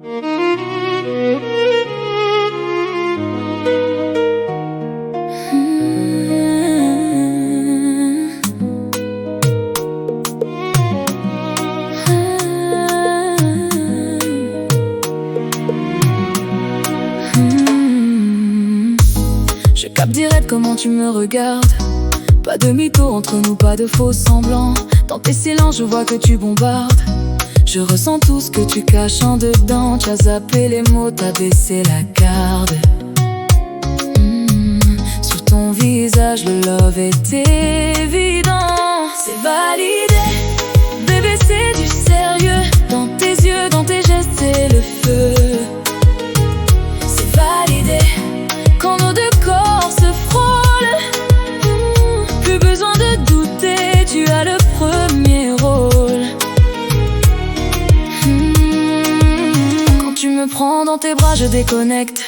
Je capte direct comment tu me regardes. Pas de mytho entre nous, pas de faux semblants. Dans tes silences, je vois que tu bombardes. Je ressens tout ce que tu caches en dedans. Tu as zappé les mots, t'as baissé la garde. Sur ton visage, le love est évident. C'est validé, bébé, c'est du sérieux. Dans tes yeux, dans tes gestes, c'est le feu. C'est validé, quand nos deux corps se frôlent. Plus besoin de douter, tu as le premier rôle. Quand tu me prends dans tes bras, je déconnecte.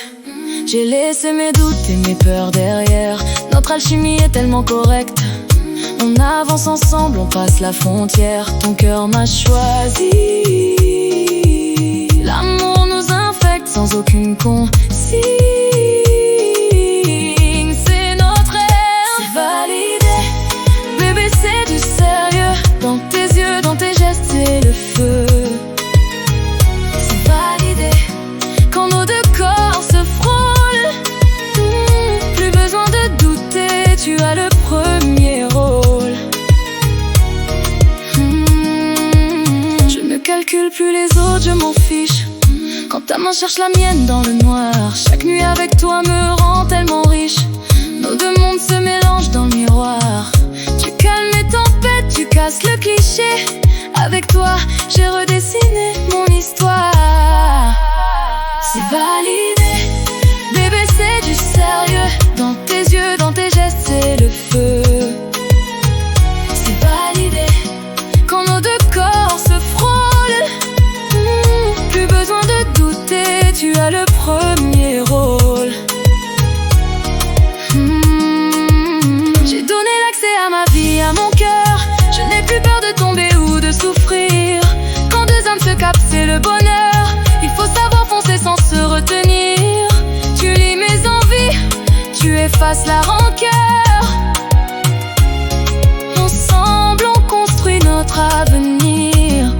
J'ai laissé mes doutes et mes peurs derrière. Notre alchimie est tellement correcte. On avance ensemble, on passe la frontière. Ton cœur m'a choisi. L'amour nous infecte sans aucune consigne. C'est notre ère. C'est validé, bébé, c'est du sérieux. Dans tes yeux, dans tes gestes, c'est le feu. C'est validé, quand nos deux corps se frôlent. Plus besoin de douter, tu as le premier rôle. Je ne calcule plus les autres, je m'en fiche. Quand ta main cherche la mienne dans le noir, chaque nuit avec toi me rend tellement riche. Nos deux mondes se mélangent dans le miroir. Tu calmes les tempêtes, tu casses le cliché. Avec toi, j'ai redessiné mon histoire. C'est validé, bébé, c'est du sérieux. Dans tes yeux, dans tes gestes, c'est le feu. C'est validé, quand nos deux corps se frôlent. Plus besoin de douter, tu as le premier rôle. J'ai donné l'accès à ma vie, à mon cœur. Je n'ai plus peur de tomber ou de souffrir. Quand deux âmes se captent, c'est le bonheur. Il faut savoir foncer sans se retenir. Tu lis mes envies, tu effaces la rancœur. Ensemble, on construit notre avenir.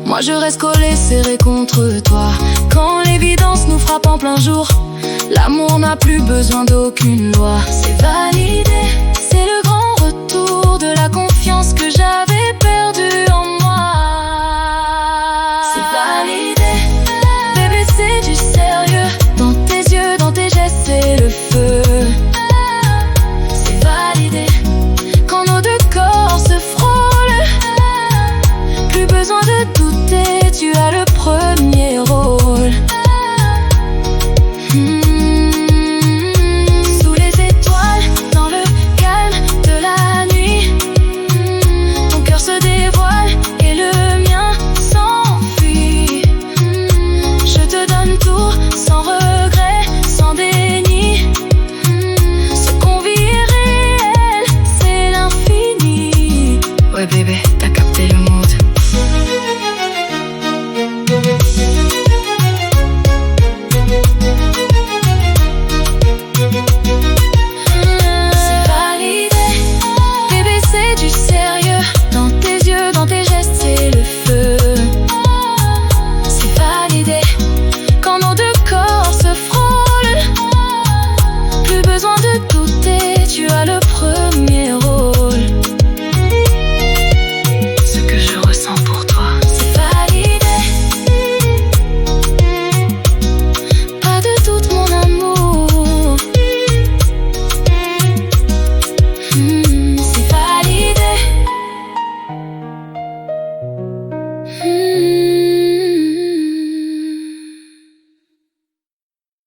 Moi je reste collé, serré contre toi. Quand l'évidence nous frappe en plein jour, l'amour n'a plus besoin d'aucune loi. C'est validé,